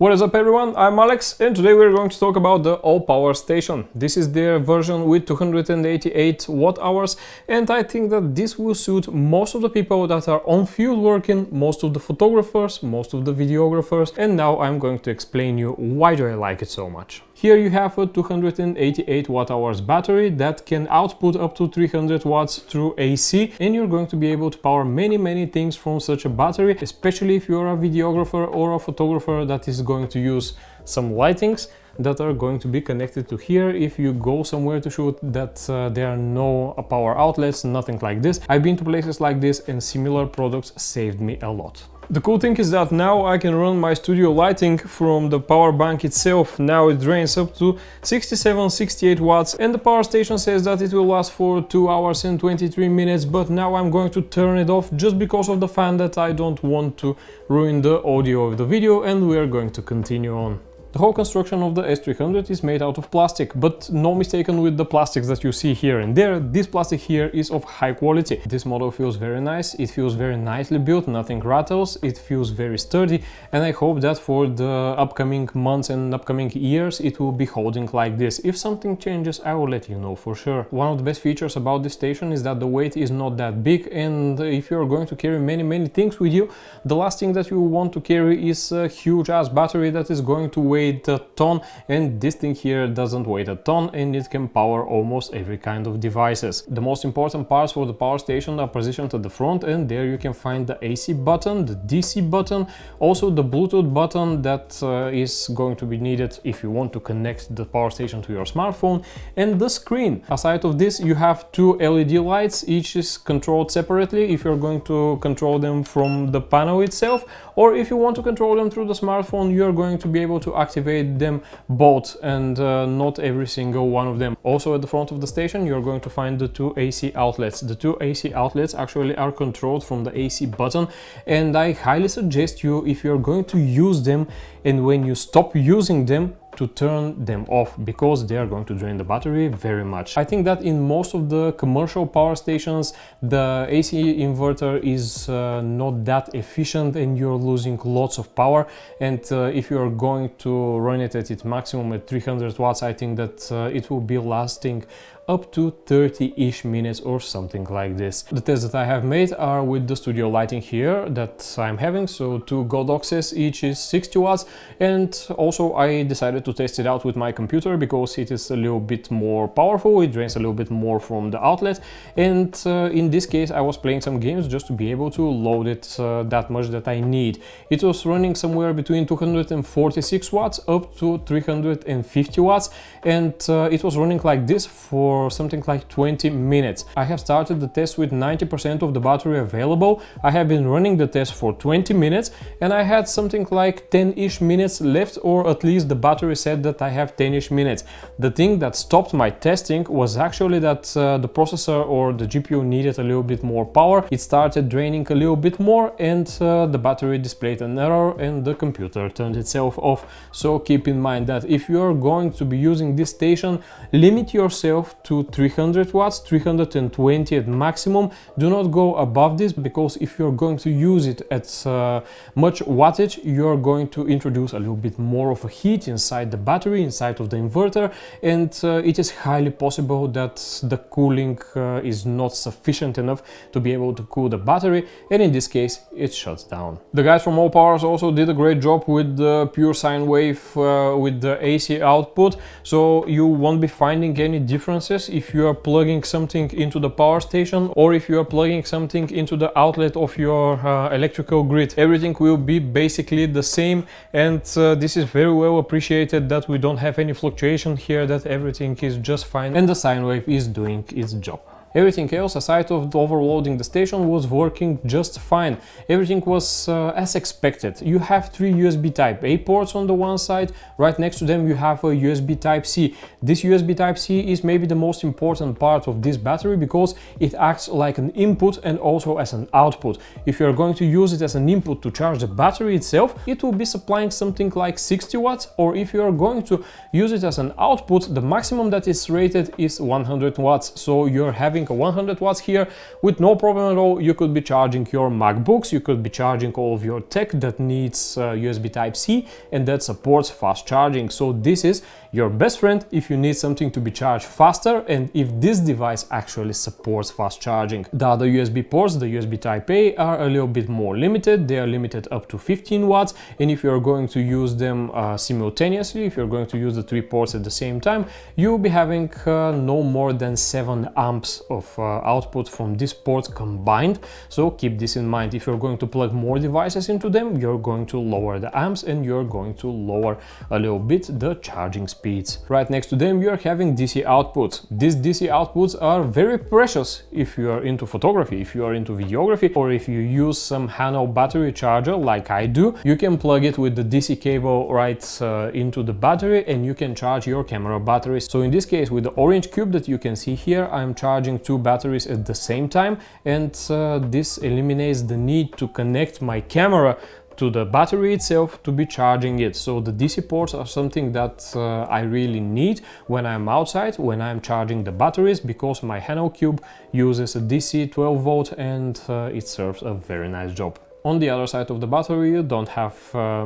What is up everyone, I'm Alex and today we're going to talk about the AllPowers station. This is their version with 288 watt hours and I think that this will suit most of the people that are on field working, most of the photographers, most of the videographers, and now I'm going to explain you why do I like it so much. Here you have a 288 watt hours battery that can output up to 300 watts through AC, and you're going to be able to power many things from such a battery, especially if you're a videographer or a photographer that is going to use some lightings that are going to be connected to here if you go somewhere to shoot that there are no power outlets, nothing like this. I've been to places like this and similar products saved me a lot. The cool thing is that now I can run my studio lighting from the power bank itself. Now it drains up to 67-68 watts and the power station says that it will last for 2 hours and 23 minutes, but now I'm going to turn it off just because of the fan that I don't want to ruin the audio of the video, and we are going to continue on. The whole construction of the S300 is made out of plastic, but no mistaken with the plastics that you see here and there. This plastic here is of high quality. This model feels very nice, it feels very nicely built, nothing rattles, it feels very sturdy, and I hope that for the upcoming months and upcoming years it will be holding like this. If something changes, I will let you know for sure. One of the best features about this station is that the weight is not that big, and if you're going to carry many things with you, the last thing that you want to carry is a huge ass battery that is going to weigh a ton, and this thing here doesn't weigh a ton and it can power almost every kind of devices. The most important parts for the power station are positioned at the front, and there you can find the AC button, the DC button, also the Bluetooth button that is going to be needed if you want to connect the power station to your smartphone, and the screen. Aside of this, you have two LED lights, each is controlled separately if you're going to control them from the panel itself, or if you want to control them through the smartphone, you're going to be able to activate them both, and not every single one of them. Also at the front of the station you're going to find the two AC outlets. The two AC outlets actually are controlled from the AC button, and I highly suggest you, if you're going to use them and when you stop using them, to turn them off, because they are going to drain the battery very much. I think that in most of the commercial power stations the AC inverter is not that efficient and you're losing lots of power, and if you're going to run it at its maximum at 300 watts, I think that it will be lasting up to 30-ish minutes or something like this. The tests that I have made are with the studio lighting here that I'm having, so two Godoxes, each is 60 watts, and also I decided to test it out with my computer because it is a little bit more powerful, it drains a little bit more from the outlet, and in this case I was playing some games just to be able to load it that much that I need. It was running somewhere between 246 watts up to 350 watts, and it was running like this for something like 20 minutes. I have started the test with 90% of the battery available. I have been running the test for 20 minutes and I had something like 10-ish minutes left, or at least the battery said that I have 10-ish minutes. The thing that stopped my testing was actually that the processor or the GPU needed a little bit more power. It started draining a little bit more and the battery displayed an error and the computer turned itself off. So keep in mind that if you are going to be using this station, limit yourself to 300 watts, 320 at maximum. Do not go above this, because if you're going to use it at much wattage, you're going to introduce a little bit more of a heat inside the battery, inside of the inverter, and it is highly possible that the cooling is not sufficient enough to be able to cool the battery, and in this case it shuts down. The guys from AllPowers also did a great job with the pure sine wave with the AC output, so you won't be finding any differences if you are plugging something into the power station or if you are plugging something into the outlet of your electrical grid. Everything will be basically the same, and this is very well appreciated that we don't have any fluctuation here, that everything is just fine and the sine wave is doing its job. Everything else, aside of overloading the station, was working just fine. Everything was as expected. You have three USB Type A ports on the one side, right next to them you have a USB Type C. This USB Type C is maybe the most important part of this battery because it acts like an input and also as an output. If you're going to use it as an input to charge the battery itself, it will be supplying something like 60 watts, or if you're going to use it as an output, the maximum that is rated is 100 watts. So you're having charging 100 watts here with no problem at all. You could be charging your MacBooks, you could be charging all of your tech that needs USB Type-C and that supports fast charging. So this is your best friend if you need something to be charged faster and if this device actually supports fast charging. The other USB ports, the USB Type-A, are a little bit more limited. They are limited up to 15 watts, and if you're going to use them simultaneously, if you're going to use the 3 ports at the same time, you'll be having no more than 7 amps of output from these ports combined. So keep this in mind. If you're going to plug more devices into them, you're going to lower the amps and you're going to lower a little bit the charging speeds. Right next to them you're having DC outputs. These DC outputs are very precious if you are into photography, if you are into videography, or if you use some Hano battery charger like I do. You can plug it with the DC cable right into the battery and you can charge your camera batteries. So in this case, with the orange cube that you can see here, I'm charging 2 batteries at the same time, and this eliminates the need to connect my camera to the battery itself to be charging it. So the DC ports are something that I really need when I'm outside, when I'm charging the batteries, because my Hano cube uses a DC 12 volt and it serves a very nice job. On the other side of the battery you don't have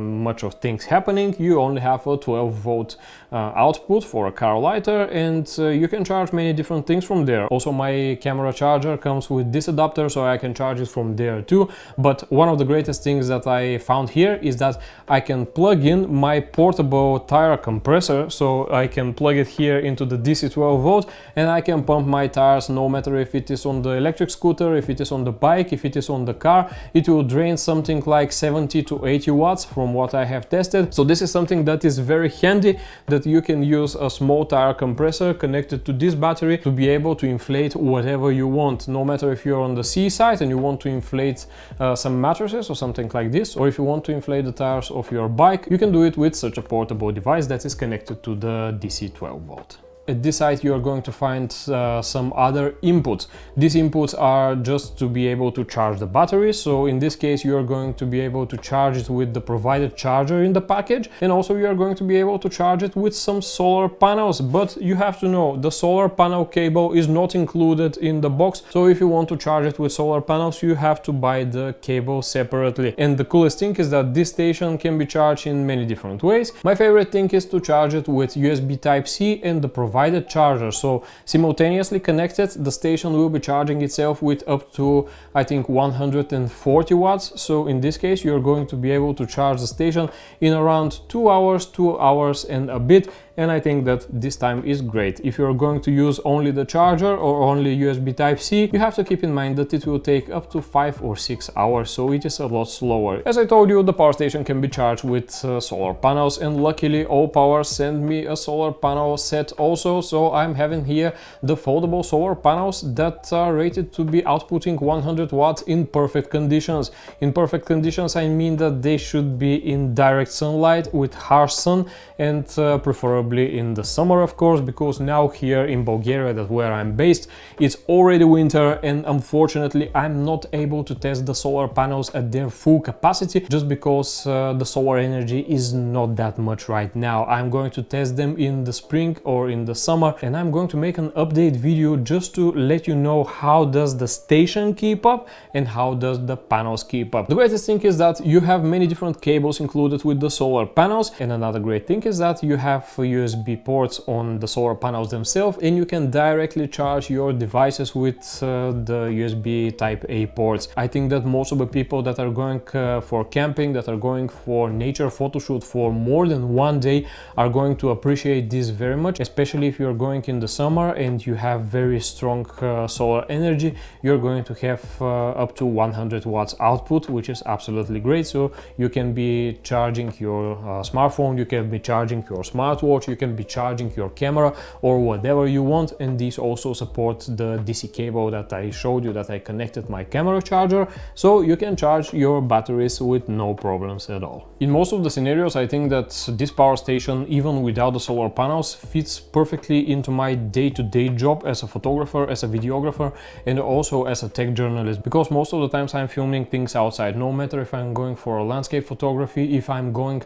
much of things happening. You only have a 12 volt output for a car lighter, and you can charge many different things from there. Also my camera charger comes with this adapter, so I can charge it from there too. But one of the greatest things that I found here is that I can plug in my portable tire compressor, so I can plug it here into the DC 12 volt and I can pump my tires no matter if it is on the electric scooter, if it is on the bike, if it is on the car. It will drain something like 70 to 80 watts from what I have tested. So this is something that is very handy, that you can use a small tire compressor connected to this battery to be able to inflate whatever you want. No matter if you're on the seaside and you want to inflate some mattresses or something like this, or if you want to inflate the tires of your bike, you can do it with such a portable device that is connected to the DC 12 volt. At this side you are going to find some other inputs. These inputs are just to be able to charge the battery. So in this case you are going to be able to charge it with the provided charger in the package, and also you are going to be able to charge it with some solar panels. But you have to know, the solar panel cable is not included in the box, so if you want to charge it with solar panels you have to buy the cable separately. And the coolest thing is that this station can be charged in many different ways. My favorite thing is to charge it with USB Type-C and the provided charger. So simultaneously connected, the station will be charging itself with up to, I think, 140 watts. So in this case you're going to be able to charge the station in around 2 hours and a bit. And I think that this time is great. If you're going to use only the charger or only USB Type-C, you have to keep in mind that it will take up to 5 or 6 hours, so it is a lot slower. As I told you, the power station can be charged with solar panels, and luckily AllPowers sent me a solar panel set also. So I'm having here the foldable solar panels that are rated to be outputting 100 watts in perfect conditions. In perfect conditions I mean that they should be in direct sunlight with harsh sun, and preferably in the summer, of course, because now here in Bulgaria, that's where I'm based, it's already winter, and unfortunately I'm not able to test the solar panels at their full capacity just because the solar energy is not that much right now. I'm going to test them in the spring or in the summer, and I'm going to make an update video just to let you know how does the station keep up and how does the panels keep up. The greatest thing is that you have many different cables included with the solar panels, and another great thing is that you have USB ports on the solar panels themselves, and you can directly charge your devices with the USB Type-A ports. I think that most of the people that are going for camping, that are going for nature photo shoot for more than one day, are going to appreciate this very much, especially if you're going in the summer and you have very strong solar energy. You're going to have up to 100 watts output, which is absolutely great. So you can be charging your smartphone, you can be charging your smartwatch, you can be charging your camera or whatever you want. And these also support the DC cable that I showed you, that I connected my camera charger, so you can charge your batteries with no problems at all. In most of the scenarios I think that this power station, even without the solar panels, fits perfectly into my day-to-day job as a photographer, as a videographer, and also as a tech journalist, because most of the times I'm filming things outside. No matter if I'm going for a landscape photography, if I'm going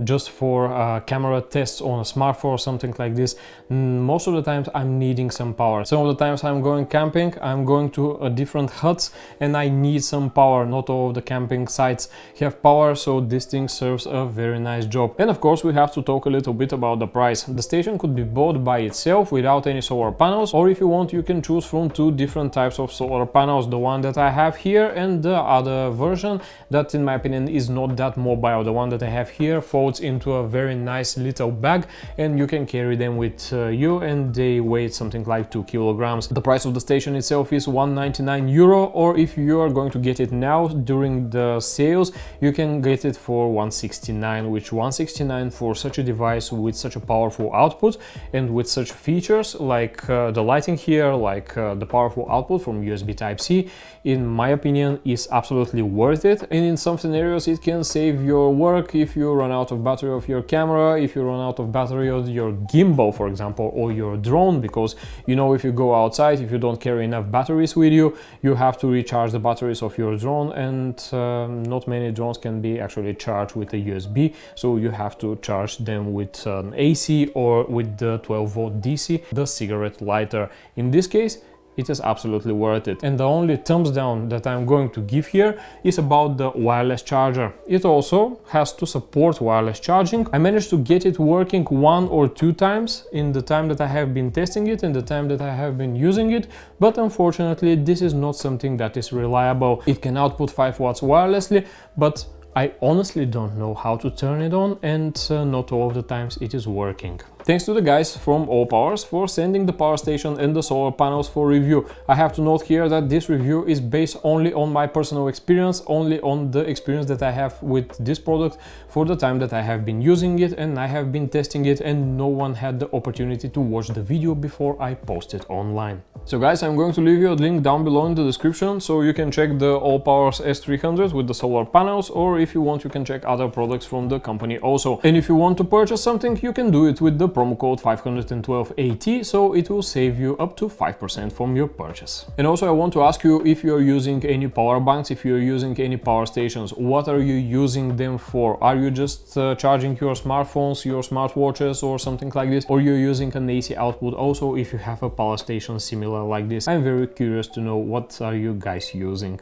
just for camera tests on a smartphone or something like this, most of the times I'm needing some power. Some of the times I'm going camping, I'm going to a different huts and I need some power. Not all of the camping sites have power, so this thing serves a very nice job. And of course we have to talk a little bit about the price. The station could be bought by itself without any solar panels, or if you want you can choose from two different types of solar panels, the one that I have here and the other version that in my opinion is not that mobile. The one that I have here folds into a very nice little bag and you can carry them with you, and they weigh something like 2 kilograms. The price of the station itself is 199 euro, or if you are going to get it now during the sales you can get it for 169, which 169 for such a device with such a powerful output and with such features like the lighting here, like the powerful output from USB Type-C, in my opinion is absolutely worth it. And in some scenarios it can save your work if you run out of battery of your camera, if you run out of battery of your gimbal for example, or your drone, because you know if you go outside, if you don't carry enough batteries with you, you have to recharge the batteries of your drone, and not many drones can be actually charged with a USB, so you have to charge them with AC or with the 12-volt DC, the cigarette lighter. In this case it is absolutely worth it. And the only thumbs down that I'm going to give here is about the wireless charger. It also has to support wireless charging. I managed to get it working 1 or 2 times in the time that I have been testing it and the time that I have been using it, but unfortunately this is not something that is reliable. It can output 5 watts wirelessly, but I honestly don't know how to turn it on, and not all of the times it is working. Thanks to the guys from AllPowers for sending the power station and the solar panels for review. I have to note here that this review is based only on my personal experience, only on the experience that I have with this product for the time that I have been using it and I have been testing it, and no one had the opportunity to watch the video before I post it online. So guys, I'm going to leave you a link down below in the description so you can check the AllPowers S300 with the solar panels, or if you want you can check other products from the company also. And if you want to purchase something you can do it with the promo code 512AT, so it will save you up to 5% from your purchase. And also I want to ask you if you're using any power banks, if you're using any power stations, what are you using them for? Are you just charging your smartphones, your smartwatches or something like this, or you're using an AC output also if you have a power station similar like this? I'm very curious to know what are you guys using.